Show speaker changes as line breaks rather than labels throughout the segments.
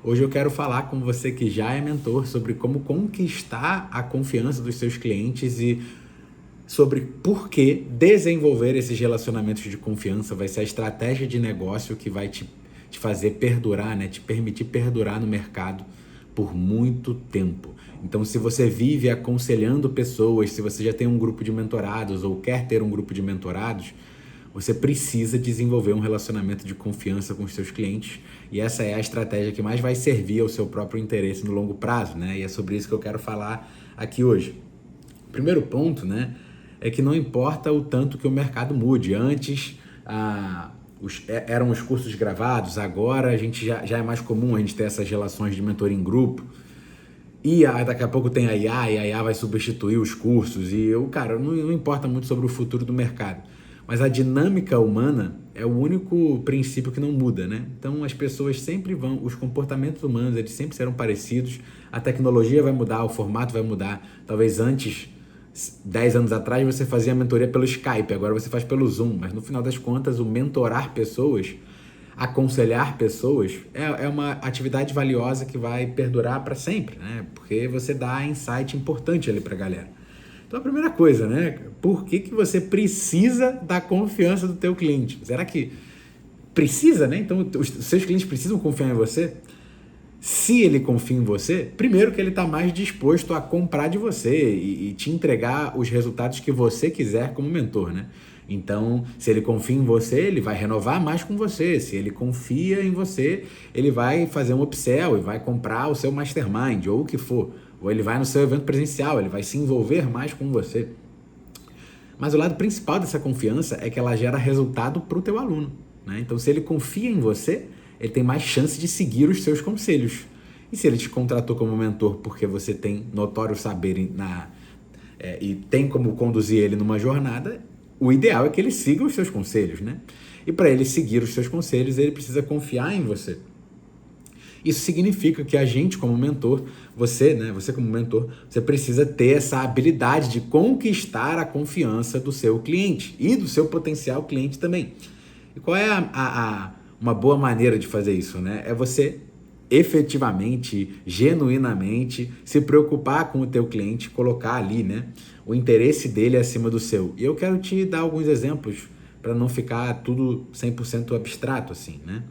Hoje eu quero falar com você que já é mentor sobre como conquistar a confiança dos seus clientes e sobre por que desenvolver esses relacionamentos de confiança vai ser a estratégia de negócio que vai te fazer perdurar, né? Te permitir perdurar no mercado por muito tempo. Então, se você vive aconselhando pessoas, se você já tem um grupo de mentorados ou quer ter um grupo de mentorados, você precisa desenvolver um relacionamento de confiança com os seus clientes e essa é a estratégia que mais vai servir ao seu próprio interesse no longo prazo, né? E é sobre isso que eu quero falar aqui hoje. O primeiro ponto, né, é que não importa o tanto que o mercado mude. Antes, eram os cursos gravados, agora a gente já é mais comum a gente ter essas relações de mentoria em grupo. E daqui a pouco tem a IA, e a IA vai substituir os cursos. E cara, não importa muito sobre o futuro do mercado. Mas a dinâmica humana é o único princípio que não muda, né? Então as pessoas sempre os comportamentos humanos, eles sempre serão parecidos. A tecnologia vai mudar, o formato vai mudar. Talvez antes, 10 anos atrás, você fazia mentoria pelo Skype, agora você faz pelo Zoom. Mas no final das contas, o mentorar pessoas, aconselhar pessoas, é uma atividade valiosa que vai perdurar para sempre, né? Porque você dá insight importante ali para a galera. Então a primeira coisa, né? Por que você precisa da confiança do teu cliente? Será que precisa, né? Então os seus clientes precisam confiar em você? Se ele confia em você, primeiro que ele está mais disposto a comprar de você e te entregar os resultados que você quiser como mentor, né? Então, se ele confia em você, ele vai renovar mais com você. Se ele confia em você, ele vai fazer um upsell e vai comprar o seu mastermind ou o que for. Ou ele vai no seu evento presencial, ele vai se envolver mais com você. Mas o lado principal dessa confiança é que ela gera resultado para o teu aluno, né? Então, se ele confia em você, ele tem mais chance de seguir os seus conselhos. E se ele te contratou como mentor porque você tem notório saber e tem como conduzir ele numa jornada, o ideal é que ele siga os seus conselhos, né? E para ele seguir os seus conselhos, ele precisa confiar em você. Isso significa que a gente como mentor, você como mentor, você precisa ter essa habilidade de conquistar a confiança do seu cliente e do seu potencial cliente também. E qual é uma boa maneira de fazer isso, né? É você efetivamente, genuinamente se preocupar com o teu cliente, colocar ali, né, o interesse dele acima do seu. E eu quero te dar alguns exemplos para não ficar tudo 100% abstrato assim, né?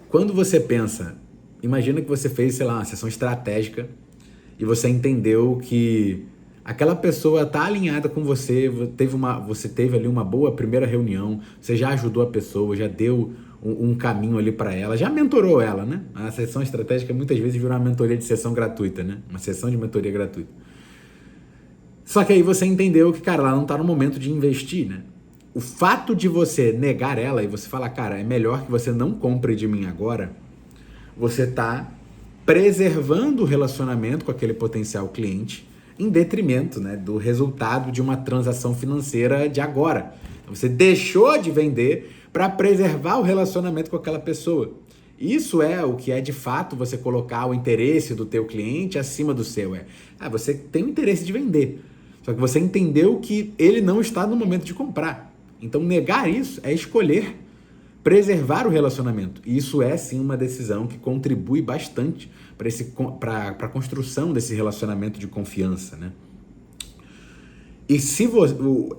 Quando você pensa, imagina que você fez, sei lá, uma sessão estratégica e você entendeu que aquela pessoa está alinhada com você, você teve ali uma boa primeira reunião, você já ajudou a pessoa, já deu um caminho ali para ela, já mentorou ela, né? A sessão estratégica muitas vezes vira uma mentoria de sessão gratuita, né? Uma sessão de mentoria gratuita. Só que aí você entendeu que, cara, ela não está no momento de investir, né? O fato de você negar ela e você falar, cara, é melhor que você não compre de mim agora, você está preservando o relacionamento com aquele potencial cliente em detrimento, né, do resultado de uma transação financeira de agora. Você deixou de vender para preservar o relacionamento com aquela pessoa. Isso é o que é de fato você colocar o interesse do teu cliente acima do seu. Você tem o interesse de vender, só que você entendeu que ele não está no momento de comprar. Então negar isso é escolher preservar o relacionamento. E isso é sim uma decisão que contribui bastante para a construção desse relacionamento de confiança, né? E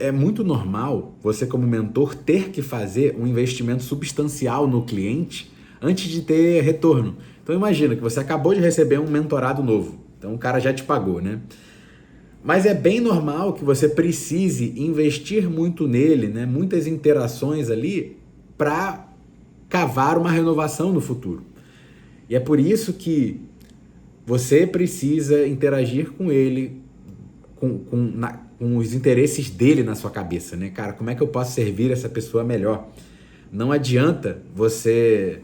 é muito normal você como mentor ter que fazer um investimento substancial no cliente antes de ter retorno. Então imagina que você acabou de receber um mentorado novo, então o cara já te pagou, né? Mas é bem normal que você precise investir muito nele, né? Muitas interações ali para cavar uma renovação no futuro. E é por isso que você precisa interagir com ele, com os interesses dele na sua cabeça, né? Cara, como é que eu posso servir essa pessoa melhor? Não adianta você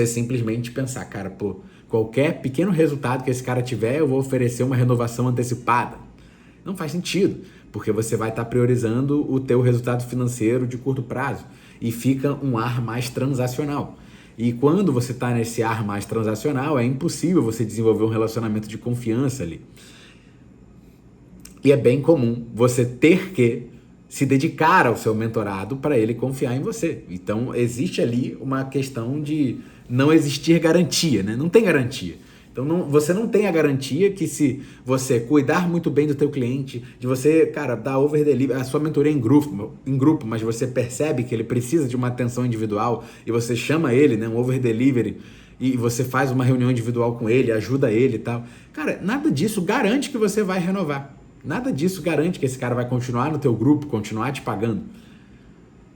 simplesmente pensar, cara, pô, qualquer pequeno resultado que esse cara tiver, eu vou oferecer uma renovação antecipada. Não faz sentido, porque você vai estar priorizando o teu resultado financeiro de curto prazo e fica um ar mais transacional. E quando você está nesse ar mais transacional, é impossível você desenvolver um relacionamento de confiança ali. E é bem comum você ter que se dedicar ao seu mentorado para ele confiar em você. Então, existe ali uma questão de não existir garantia, né? Não tem garantia. Então, você não tem a garantia que se você cuidar muito bem do teu cliente, de você, cara, dar over delivery, a sua mentoria em grupo, mas você percebe que ele precisa de uma atenção individual e você chama ele, né, um over delivery, e você faz uma reunião individual com ele, ajuda ele e tal. Cara, nada disso garante que você vai renovar. Nada disso garante que esse cara vai continuar no teu grupo, continuar te pagando.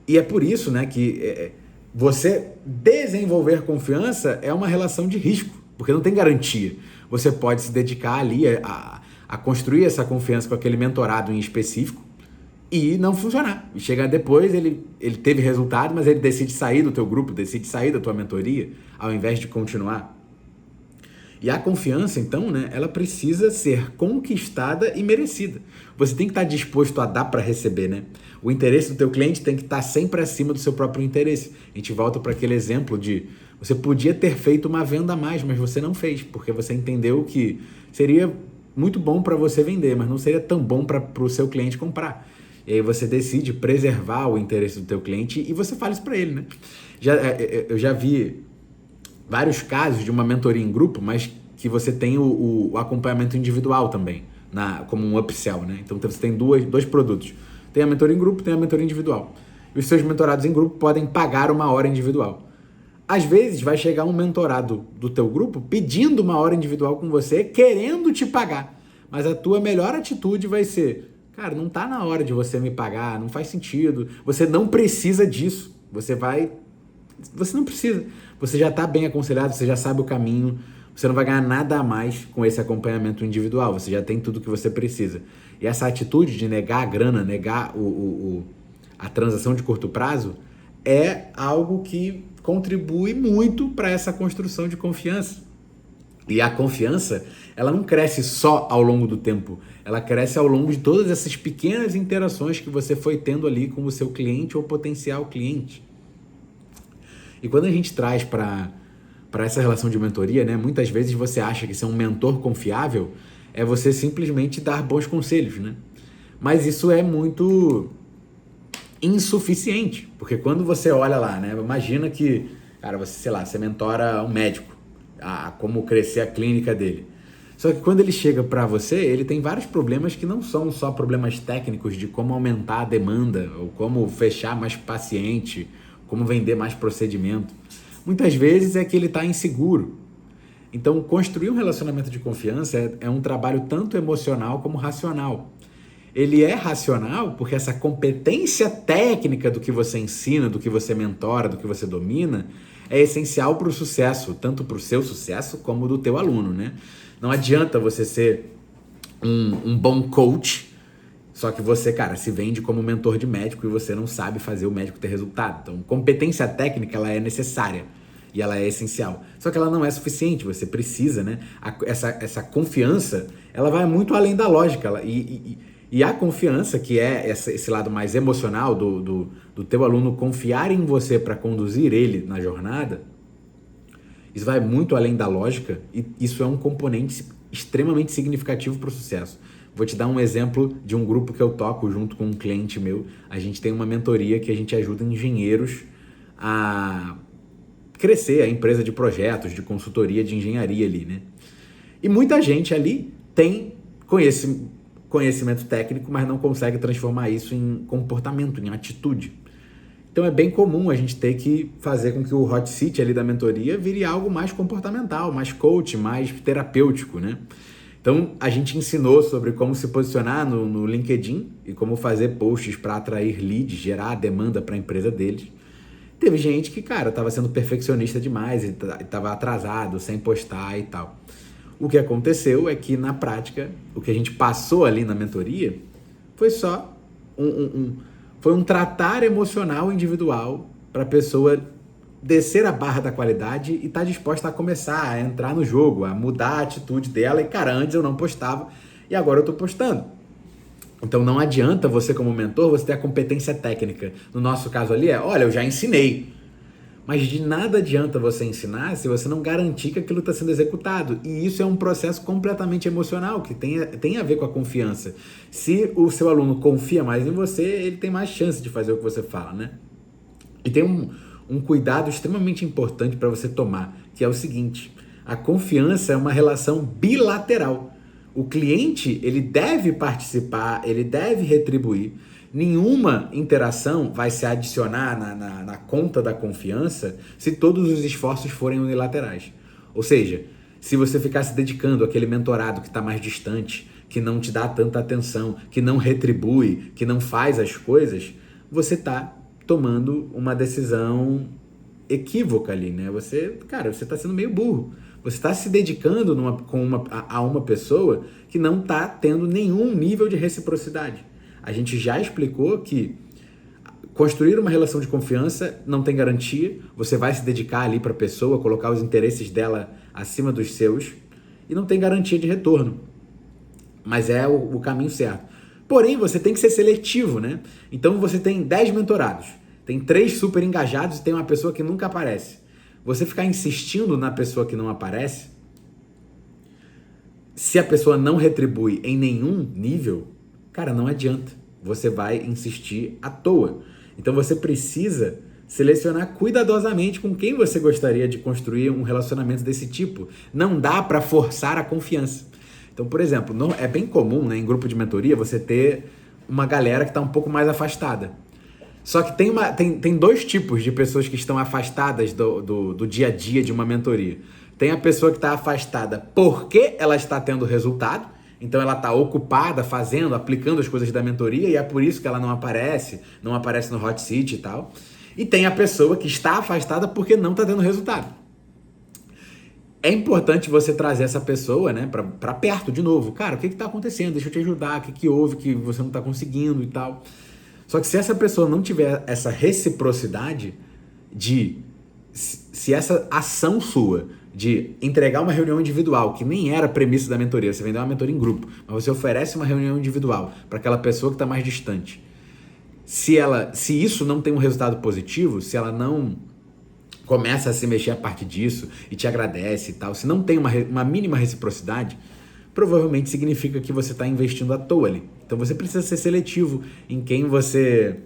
E é por isso, né, que você desenvolver confiança é uma relação de risco, porque não tem garantia. Você pode se dedicar ali a construir essa confiança com aquele mentorado em específico e não funcionar. E chega depois, ele teve resultado, mas ele decide sair do teu grupo, decide sair da tua mentoria, ao invés de continuar. E a confiança, então, né, ela precisa ser conquistada e merecida. Você tem que estar disposto a dar para receber, né? O interesse do teu cliente tem que estar sempre acima do seu próprio interesse. A gente volta para aquele exemplo de você podia ter feito uma venda a mais, mas você não fez, porque você entendeu que seria muito bom para você vender, mas não seria tão bom para o seu cliente comprar. E aí você decide preservar o interesse do teu cliente e você fala isso para ele, né? Eu já vi vários casos de uma mentoria em grupo, mas que você tem o acompanhamento individual também, como um upsell, né? Então você tem dois produtos. Tem a mentoria em grupo, tem a mentoria individual. E os seus mentorados em grupo podem pagar uma hora individual. Às vezes vai chegar um mentorado do teu grupo pedindo uma hora individual com você, querendo te pagar. Mas a tua melhor atitude vai ser, cara, não tá na hora de você me pagar, não faz sentido, você não precisa disso. Você não precisa. Você já está bem aconselhado, você já sabe o caminho, você não vai ganhar nada a mais com esse acompanhamento individual, você já tem tudo que você precisa. E essa atitude de negar a grana, negar a transação de curto prazo, é algo que contribui muito para essa construção de confiança. E a confiança, ela não cresce só ao longo do tempo, ela cresce ao longo de todas essas pequenas interações que você foi tendo ali com o seu cliente ou potencial cliente. E quando a gente traz para essa relação de mentoria, né, muitas vezes você acha que ser um mentor confiável é você simplesmente dar bons conselhos, né? Mas isso é muito insuficiente, porque quando você olha lá, né, imagina que, cara, você, sei lá, você mentora um médico, a como crescer a clínica dele. Só que quando ele chega para você, ele tem vários problemas que não são só problemas técnicos de como aumentar a demanda ou como fechar mais paciente, como vender mais procedimento. Muitas vezes é que ele está inseguro. Então, construir um relacionamento de confiança é um trabalho tanto emocional como racional. Ele é racional porque essa competência técnica do que você ensina, do que você mentora, do que você domina, é essencial para o sucesso, tanto para o seu sucesso como do teu aluno, né? Não adianta você ser um bom coach, só que você, cara, se vende como mentor de médico e você não sabe fazer o médico ter resultado. Então, competência técnica, ela é necessária e ela é essencial. Só que ela não é suficiente, você precisa, né? Essa confiança, ela vai muito além da lógica. E a confiança, que é esse lado mais emocional do teu aluno confiar em você para conduzir ele na jornada, isso vai muito além da lógica e isso é um componente extremamente significativo para o sucesso. Vou te dar um exemplo de um grupo que eu toco junto com um cliente meu. A gente tem uma mentoria que a gente ajuda engenheiros a crescer a empresa de projetos, de consultoria, de engenharia ali, né? E muita gente ali tem conhecimento técnico, mas não consegue transformar isso em comportamento, em atitude. Então é bem comum a gente ter que fazer com que o hot seat ali da mentoria vire algo mais comportamental, mais coach, mais terapêutico, né? Então a gente ensinou sobre como se posicionar no LinkedIn e como fazer posts para atrair leads, gerar demanda para a empresa deles. Teve gente que, cara, estava sendo perfeccionista demais e estava atrasado, sem postar e tal. O que aconteceu é que, na prática, o que a gente passou ali na mentoria foi só um tratar emocional individual para a pessoa descer a barra da qualidade e estar disposta a começar a entrar no jogo, a mudar a atitude dela. E, cara, antes eu não postava e agora eu estou postando. Então não adianta você, como mentor, você ter a competência técnica. No nosso caso ali olha, eu já ensinei. Mas de nada adianta você ensinar se você não garantir que aquilo está sendo executado. E isso é um processo completamente emocional, que tem a ver com a confiança. Se o seu aluno confia mais em você, ele tem mais chance de fazer o que você fala, né? E tem um cuidado extremamente importante para você tomar, que é o seguinte: a confiança é uma relação bilateral. O cliente, ele deve participar, ele deve retribuir. Nenhuma interação vai se adicionar na conta da confiança se todos os esforços forem unilaterais. Ou seja, se você ficar se dedicando àquele mentorado que está mais distante, que não te dá tanta atenção, que não retribui, que não faz as coisas, você está tomando uma decisão equívoca ali, né? Você está sendo meio burro. Você está se dedicando a uma pessoa que não está tendo nenhum nível de reciprocidade. A gente já explicou que construir uma relação de confiança não tem garantia. Você vai se dedicar ali para a pessoa, colocar os interesses dela acima dos seus e não tem garantia de retorno. Mas é o caminho certo. Porém, você tem que ser seletivo, né? Então você tem 10 mentorados, tem 3 super engajados e tem uma pessoa que nunca aparece. Você ficar insistindo na pessoa que não aparece, se a pessoa não retribui em nenhum nível, cara, não adianta. Você vai insistir à toa. Então você precisa selecionar cuidadosamente com quem você gostaria de construir um relacionamento desse tipo. Não dá para forçar a confiança. Então, por exemplo, é bem comum, né, em grupo de mentoria você ter uma galera que está um pouco mais afastada. Só que tem 2 tipos de pessoas que estão afastadas do dia a dia de uma mentoria. Tem a pessoa que está afastada porque ela está tendo resultado, então ela está ocupada, fazendo, aplicando as coisas da mentoria e é por isso que ela não aparece no hot seat e tal. E tem a pessoa que está afastada porque não está tendo resultado. É importante você trazer essa pessoa, né, para perto de novo. Cara, o que está acontecendo? Deixa eu te ajudar. O que houve que você não está conseguindo e tal. Só que se essa pessoa não tiver essa reciprocidade se essa ação sua de entregar uma reunião individual, que nem era a premissa da mentoria, você vendeu uma mentoria em grupo, mas você oferece uma reunião individual para aquela pessoa que está mais distante. Se isso não tem um resultado positivo, se ela não começa a se mexer a partir disso e te agradece e tal, se não tem uma mínima reciprocidade, provavelmente significa que você está investindo à toa ali. Então você precisa ser seletivo em quem você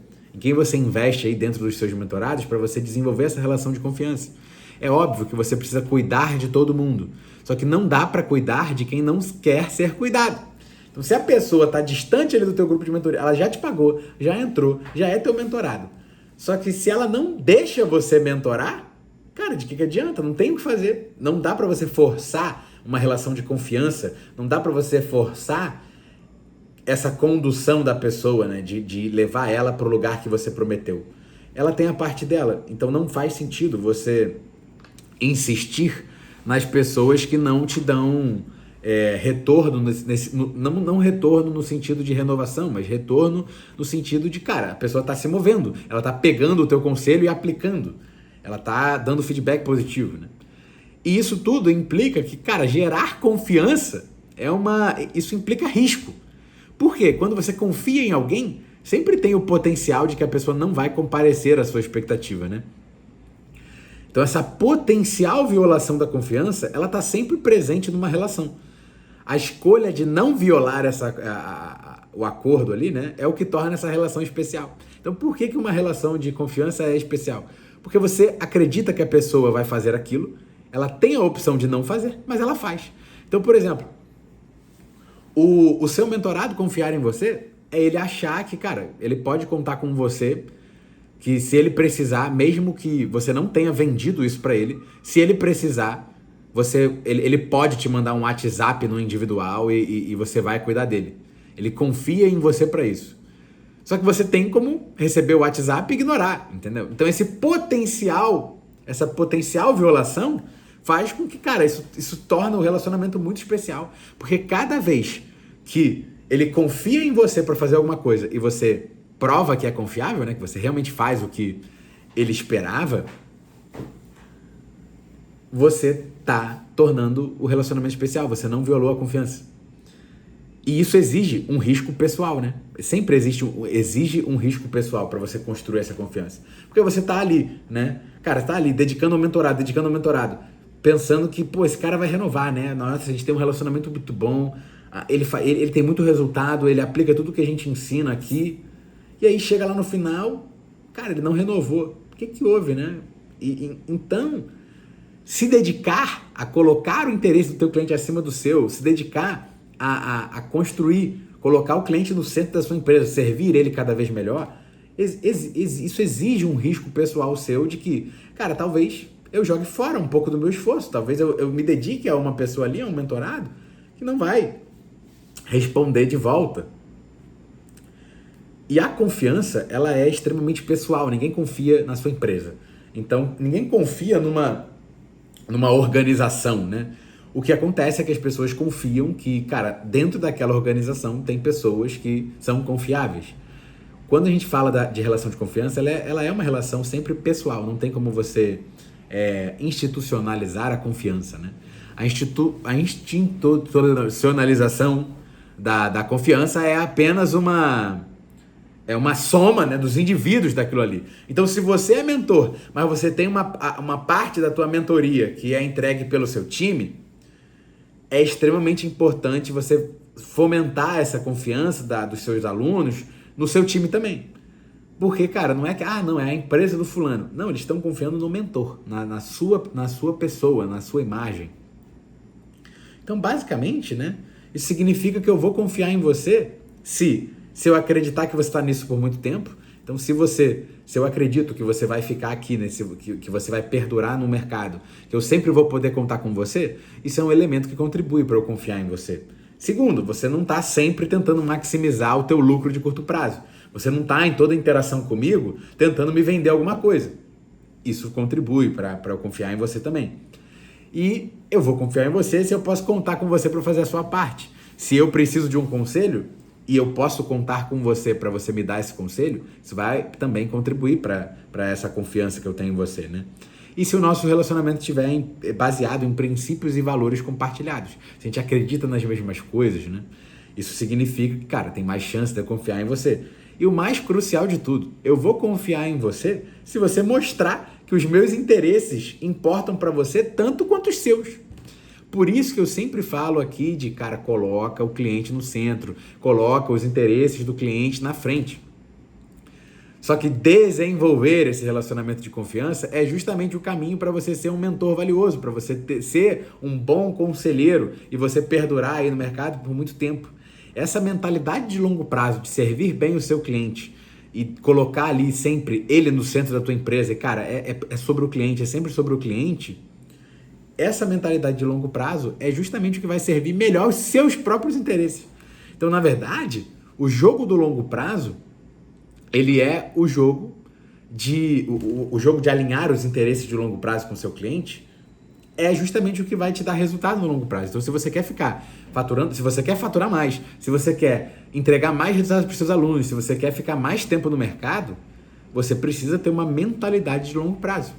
investe aí dentro dos seus mentorados para você desenvolver essa relação de confiança. É óbvio que você precisa cuidar de todo mundo, só que não dá para cuidar de quem não quer ser cuidado. Então se a pessoa está distante ali do teu grupo de mentoria, ela já te pagou, já entrou, já é teu mentorado. Só que se ela não deixa você mentorar, cara, de que adianta? Não tem o que fazer. Não dá para você forçar uma relação de confiança, não dá para você forçar essa condução da pessoa, né, de levar ela para o lugar que você prometeu. Ela tem a parte dela, então não faz sentido você insistir nas pessoas que não te dão retorno, não retorno no sentido de renovação, mas retorno no sentido de, cara, a pessoa está se movendo, ela está pegando o teu conselho e aplicando, ela está dando feedback positivo, né? E isso tudo implica que, cara, gerar confiança isso implica risco. Por quê? Quando você confia em alguém, sempre tem o potencial de que a pessoa não vai comparecer à sua expectativa, né? Então essa potencial violação da confiança, ela está sempre presente numa relação. A escolha de não violar o acordo ali, né, é o que torna essa relação especial. Então por que uma relação de confiança é especial? Porque você acredita que a pessoa vai fazer aquilo, ela tem a opção de não fazer, mas ela faz. Então, por exemplo, o seu mentorado confiar em você é ele achar que, cara, ele pode contar com você, que se ele precisar, mesmo que você não tenha vendido isso para ele, se ele precisar, ele pode te mandar um WhatsApp no individual e você vai cuidar dele. Ele confia em você para isso. Só que você tem como receber o WhatsApp e ignorar, entendeu? Então essa potencial violação faz com que, cara, isso torna o relacionamento muito especial. Porque cada vez que ele confia em você para fazer alguma coisa e você prova que é confiável, né, que você realmente faz o que ele esperava, você tá tornando o relacionamento especial, você não violou a confiança. E isso exige um risco pessoal, né? Sempre exige um risco pessoal para você construir essa confiança. Porque você tá ali, né? Cara, tá ali dedicando ao mentorado, pensando que, pô, esse cara vai renovar, né? Nossa, a gente tem um relacionamento muito bom, ele tem muito resultado, ele aplica tudo que a gente ensina aqui. E aí chega lá no final, cara, ele não renovou. O que houve, né? Então, se dedicar a colocar o interesse do teu cliente acima do seu, se dedicar a construir, colocar o cliente no centro da sua empresa, servir ele cada vez melhor, isso exige um risco pessoal seu de que, cara, talvez eu jogue fora um pouco do meu esforço, talvez eu me dedique a uma pessoa ali, a um mentorado, que não vai responder de volta. E a confiança, ela é extremamente pessoal, ninguém confia na sua empresa. Então, ninguém confia numa organização, né? O que acontece é que as pessoas confiam que, cara, dentro daquela organização tem pessoas que são confiáveis. Quando a gente fala de relação de confiança, ela é uma relação sempre pessoal, não tem como você institucionalizar a confiança, né? A institucionalização da confiança é apenas uma soma, né, dos indivíduos daquilo ali. Então, se você é mentor, mas você tem uma parte da tua mentoria que é entregue pelo seu time, é extremamente importante você fomentar essa confiança dos seus alunos no seu time também. Porque, cara, não é que, não, é a empresa do fulano. Não, eles estão confiando no mentor, na sua pessoa, na sua imagem. Então, basicamente, né, isso significa que eu vou confiar em você se eu acreditar que você está nisso por muito tempo. Então, se eu acredito que você vai ficar aqui, que você vai perdurar no mercado, que eu sempre vou poder contar com você, isso é um elemento que contribui para eu confiar em você. Segundo, você não está sempre tentando maximizar o teu lucro de curto prazo. Você não está em toda interação comigo tentando me vender alguma coisa. Isso contribui para eu confiar em você também. E eu vou confiar em você se eu posso contar com você para fazer a sua parte. Se eu preciso de um conselho, e eu posso contar com você para você me dar esse conselho, isso vai também contribuir para essa confiança que eu tenho em você, né? E se o nosso relacionamento estiver baseado em princípios e valores compartilhados, se a gente acredita nas mesmas coisas, né? Isso significa que, cara, tem mais chance de eu confiar em você. E o mais crucial de tudo, eu vou confiar em você se você mostrar que os meus interesses importam para você tanto quanto os seus. Por isso que eu sempre falo aqui de, cara, coloca o cliente no centro, coloca os interesses do cliente na frente. Só que desenvolver esse relacionamento de confiança é justamente o caminho para você ser um mentor valioso, para você ser um bom conselheiro e você perdurar aí no mercado por muito tempo. Essa mentalidade de longo prazo, de servir bem o seu cliente e colocar ali sempre ele no centro da tua empresa, e, cara, é sobre o cliente, é sempre sobre o cliente. Essa mentalidade de longo prazo é justamente o que vai servir melhor os seus próprios interesses. Então, na verdade, o jogo do longo prazo, ele é o jogo de alinhar os interesses de longo prazo com o seu cliente, é justamente o que vai te dar resultado no longo prazo. Então, se você quer ficar faturando, se você quer faturar mais, se você quer entregar mais resultados para os seus alunos, se você quer ficar mais tempo no mercado, você precisa ter uma mentalidade de longo prazo.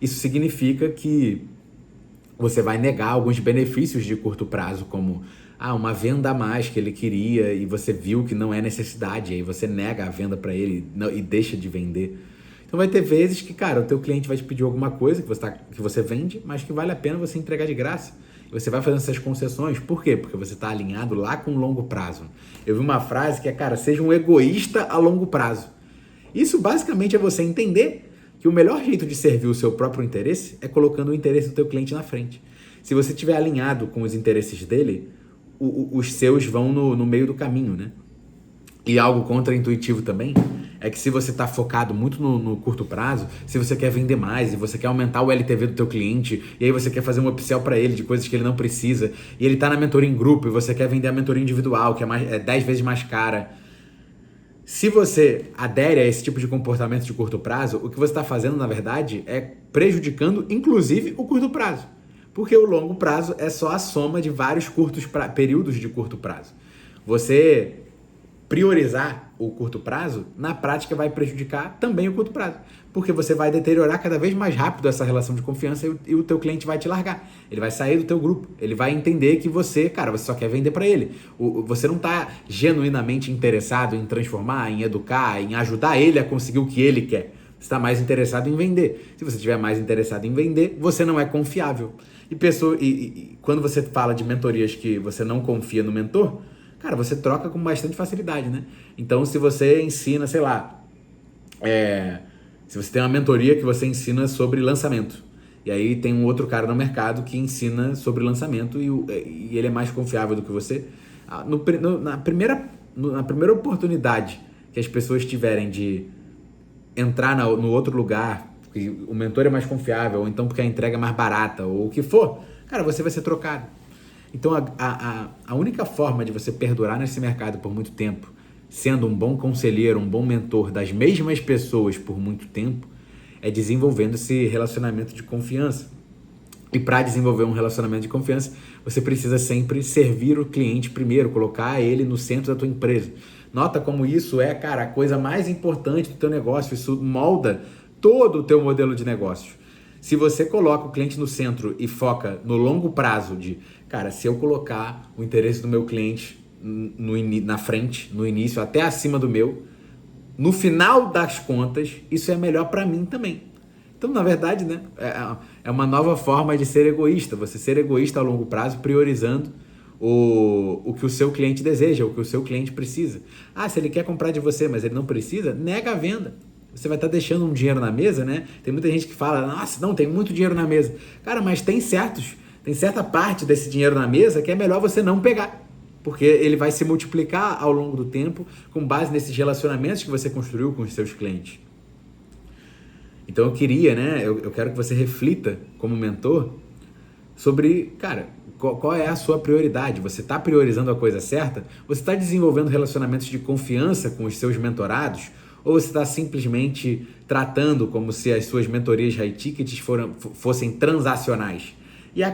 Isso significa que você vai negar alguns benefícios de curto prazo, como uma venda a mais que ele queria e você viu que não é necessidade, aí você nega a venda para ele e deixa de vender. Então vai ter vezes que, cara, o teu cliente vai te pedir alguma coisa que você vende, mas que vale a pena você entregar de graça. E você vai fazendo essas concessões. Por quê? Porque você está alinhado lá com o longo prazo. Eu vi uma frase que é, cara, seja um egoísta a longo prazo. Isso basicamente é você entender que o melhor jeito de servir o seu próprio interesse é colocando o interesse do teu cliente na frente. Se você estiver alinhado com os interesses dele, os seus vão no meio do caminho, né? E algo contraintuitivo também é que se você está focado muito no curto prazo, se você quer vender mais e você quer aumentar o LTV do teu cliente e aí você quer fazer um upsell para ele de coisas que ele não precisa e ele está na mentoria em grupo e você quer vender a mentoria individual, que é 10 vezes mais cara. Se você adere a esse tipo de comportamento de curto prazo, o que você está fazendo, na verdade, é prejudicando, inclusive, o curto prazo. Porque o longo prazo é só a soma de vários períodos de curto prazo. Você priorizar o curto prazo, na prática, vai prejudicar também o curto prazo. porque você vai deteriorar cada vez mais rápido essa relação de confiança e o teu cliente vai te largar. Ele vai sair do teu grupo, ele vai entender que você, cara, você só quer vender para ele. Você não está genuinamente interessado em transformar, em educar, em ajudar ele a conseguir o que ele quer. Você está mais interessado em vender. Se você estiver mais interessado em vender, você não é confiável. E quando você fala de mentorias que você não confia no mentor, cara, você troca com bastante facilidade, né? Então, se você ensina, sei lá, se você tem uma mentoria que você ensina sobre lançamento, e aí tem um outro cara no mercado que ensina sobre lançamento e ele é mais confiável do que você, na primeira oportunidade que as pessoas tiverem de entrar no outro lugar, porque o mentor é mais confiável, ou então porque a entrega é mais barata, ou o que for, cara, você vai ser trocado. Então, a única forma de você perdurar nesse mercado por muito tempo, sendo um bom conselheiro, um bom mentor das mesmas pessoas por muito tempo, é desenvolvendo esse relacionamento de confiança. E para desenvolver um relacionamento de confiança, você precisa sempre servir o cliente primeiro, colocar ele no centro da tua empresa. Nota como isso é, cara, a coisa mais importante do teu negócio. Isso molda todo o teu modelo de negócio. Se você coloca o cliente no centro e foca no longo prazo de, cara, se eu colocar o interesse do meu cliente na frente, no início, até acima do meu, no final das contas, isso é melhor para mim também. Então, na verdade, né, é uma nova forma de ser egoísta. Você ser egoísta a longo prazo, priorizando o que o seu cliente deseja, o que o seu cliente precisa. Se ele quer comprar de você, mas ele não precisa, nega a venda. Você vai estar deixando um dinheiro na mesa, né? Tem muita gente que fala, nossa, não, tem muito dinheiro na mesa. Cara, mas tem certa parte desse dinheiro na mesa que é melhor você não pegar. Porque ele vai se multiplicar ao longo do tempo com base nesses relacionamentos que você construiu com os seus clientes. Então eu queria, né? Eu quero que você reflita como mentor sobre, cara, qual é a sua prioridade? Você está priorizando a coisa certa? Você está desenvolvendo relacionamentos de confiança com os seus mentorados? Ou você está simplesmente tratando como se as suas mentorias high tickets fossem transacionais?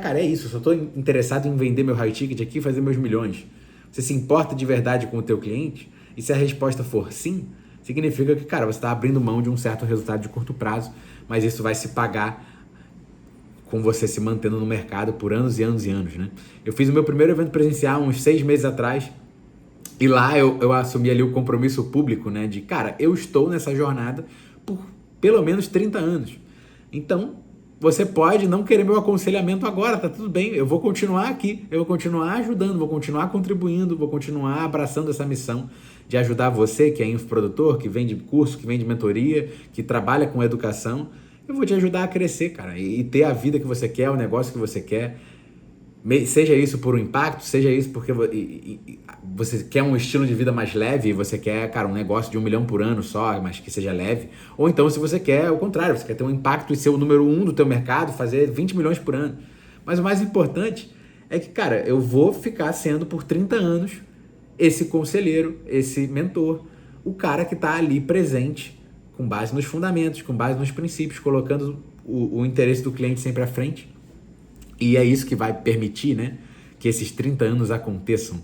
Cara, é isso, eu só estou interessado em vender meu high ticket aqui e fazer meus milhões. Você se importa de verdade com o teu cliente? E se a resposta for sim, significa que, cara, você está abrindo mão de um certo resultado de curto prazo, mas isso vai se pagar com você se mantendo no mercado por anos e anos e anos, né? Eu fiz o meu primeiro evento presencial uns 6 meses atrás, e lá eu assumi ali o compromisso público, né? De, cara, eu estou nessa jornada por pelo menos 30 anos. Então, você pode não querer meu aconselhamento agora, tá tudo bem. Eu vou continuar aqui, eu vou continuar ajudando, vou continuar contribuindo, vou continuar abraçando essa missão de ajudar você, que é infoprodutor, que vende curso, que vende mentoria, que trabalha com educação. Eu vou te ajudar a crescer, cara, e ter a vida que você quer, o negócio que você quer. Seja isso por um impacto, seja isso porque você quer um estilo de vida mais leve e você quer, cara, um negócio de 1 milhão por ano só, mas que seja leve. Ou então, se você quer o contrário, você quer ter um impacto e ser o número 1 do teu mercado, fazer 20 milhões por ano. Mas o mais importante é que, cara, eu vou ficar sendo por 30 anos esse conselheiro, esse mentor, o cara que está ali presente, com base nos fundamentos, com base nos princípios, colocando o interesse do cliente sempre à frente. E é isso que vai permitir, né, que esses 30 anos aconteçam.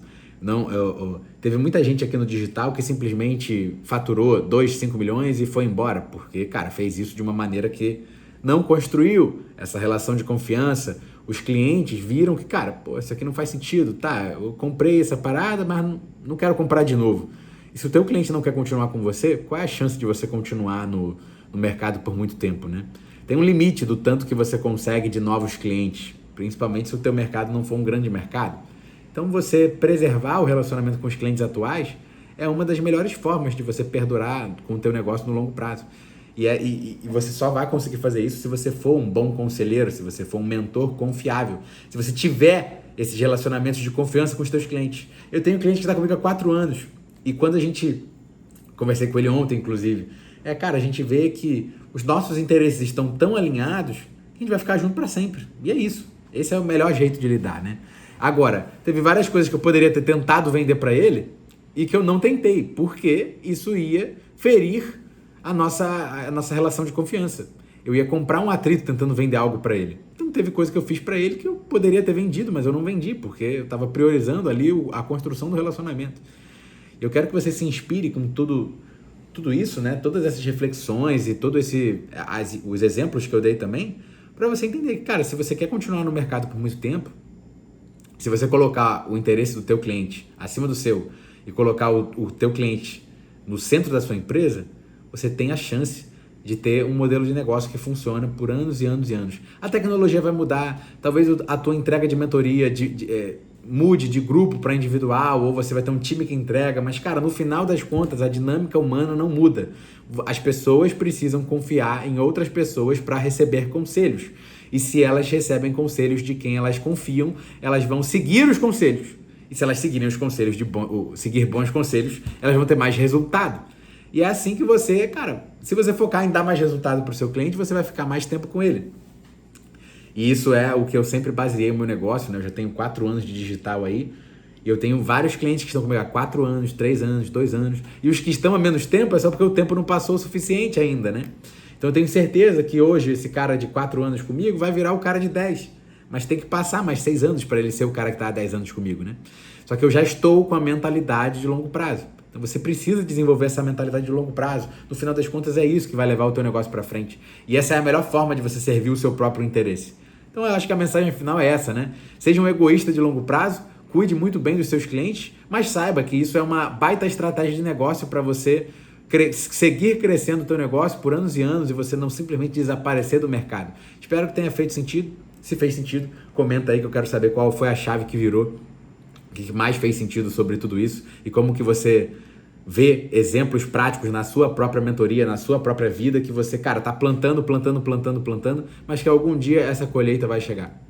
Teve muita gente aqui no digital que simplesmente faturou 2, 5 milhões e foi embora, porque, cara, fez isso de uma maneira que não construiu essa relação de confiança. Os clientes viram que, cara, pô, isso aqui não faz sentido, tá? Eu comprei essa parada, mas não quero comprar de novo. E se o teu cliente não quer continuar com você, qual é a chance de você continuar no mercado por muito tempo, né? Tem um limite do tanto que você consegue de novos clientes, principalmente se o teu mercado não for um grande mercado. Então, você preservar o relacionamento com os clientes atuais é uma das melhores formas de você perdurar com o teu negócio no longo prazo. E você só vai conseguir fazer isso se você for um bom conselheiro, se você for um mentor confiável, se você tiver esses relacionamentos de confiança com os teus clientes. Eu tenho um cliente que está comigo há 4 anos e quando a gente... Conversei com ele ontem, inclusive. Cara, a gente vê que os nossos interesses estão tão alinhados que a gente vai ficar junto para sempre. E é isso. Esse é o melhor jeito de lidar, né? Agora, teve várias coisas que eu poderia ter tentado vender para ele e que eu não tentei, porque isso ia ferir a nossa relação de confiança. Eu ia comprar um atrito tentando vender algo para ele. Então teve coisa que eu fiz para ele que eu poderia ter vendido, mas eu não vendi, porque eu estava priorizando ali a construção do relacionamento. Eu quero que você se inspire com tudo tudo isso, né? Todas essas reflexões e os exemplos que eu dei também, para você entender que, cara, se você quer continuar no mercado por muito tempo, se você colocar o interesse do teu cliente acima do seu e colocar o teu cliente no centro da sua empresa, você tem a chance de ter um modelo de negócio que funciona por anos e anos e anos. A tecnologia vai mudar, talvez a tua entrega de mentoria mude de grupo para individual, ou você vai ter um time que entrega, mas, cara, no final das contas, a dinâmica humana não muda. As pessoas precisam confiar em outras pessoas para receber conselhos. E se elas recebem conselhos de quem elas confiam, elas vão seguir os conselhos. E se elas seguirem os conselhos, seguir bons conselhos, elas vão ter mais resultado. E é assim que você, cara, se você focar em dar mais resultado para o seu cliente, você vai ficar mais tempo com ele. E isso é o que eu sempre baseei o meu negócio, né? Eu já tenho 4 anos de digital aí, e eu tenho vários clientes que estão comigo há 4 anos, 3 anos, 2 anos, e os que estão há menos tempo é só porque o tempo não passou o suficiente ainda, né? Então eu tenho certeza que hoje esse cara de 4 anos comigo vai virar o cara de 10, mas tem que passar mais 6 anos para ele ser o cara que está há 10 anos comigo, né? Só que eu já estou com a mentalidade de longo prazo. Então você precisa desenvolver essa mentalidade de longo prazo. No final das contas é isso que vai levar o teu negócio para frente. E essa é a melhor forma de você servir o seu próprio interesse. Então eu acho que a mensagem final é essa, né? Seja um egoísta de longo prazo, cuide muito bem dos seus clientes, mas saiba que isso é uma baita estratégia de negócio para você seguir crescendo o teu negócio por anos e anos e você não simplesmente desaparecer do mercado. Espero que tenha feito sentido. Se fez sentido, comenta aí que eu quero saber qual foi a chave que virou, o que mais fez sentido sobre tudo isso e como que você vê exemplos práticos na sua própria mentoria, na sua própria vida, que você, cara, tá plantando, mas que algum dia essa colheita vai chegar.